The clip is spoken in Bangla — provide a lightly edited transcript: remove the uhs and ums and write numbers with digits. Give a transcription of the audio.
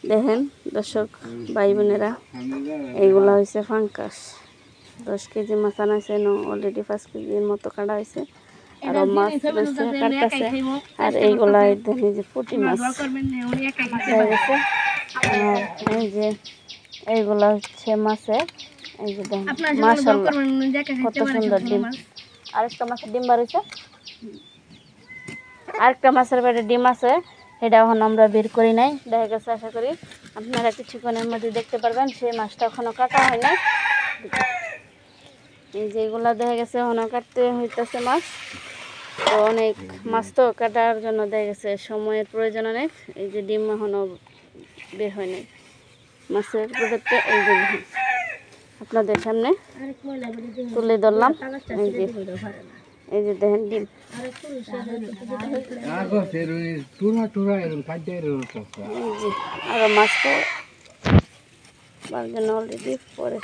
দেখেন দর্শক ভাই বোনেরা, এইগুলা হয়েছে ফাঙ্কাস। 10 কেজি মাছ আনাইছে, অলরেডি 5 কেজির মতো কাটা হয়েছে। আর মাছ রয়েছে কাটতেছে। আর এইগুলা দেখেন যে পুঁটি মাছ হয়ে গেছে। আর এই যে এইগুলা হচ্ছে মাছের, এই যে দেখেন মাশাআল্লাহ কত সুন্দর ডিম। আরেকটা মাছের ডিম বার হয়েছে, আরেকটা মাছের পেটে ডিম আছে, এটা এখন আমরা বের করি নাই। দেখা গেছে, আশা করি আপনারা কিছুক্ষণের মধ্যে দেখতে পারবেন। সেই মাছটা এখনো কাটা হয় নাই। এই যে এগুলা দেখা গেছে এখনো কাটতে হইতেছে মাছ। তো অনেক মাছ তো কাটার জন্য দেখা গেছে সময়ের প্রয়োজন অনেক। এই যে ডিম এখনো বের হয় নাই মাছের পেটে। এই যে আপনাদের সামনে তুলে ধরলাম। এই যে দেখেন ডিম। আরো মাছ তো অলরেডি পরে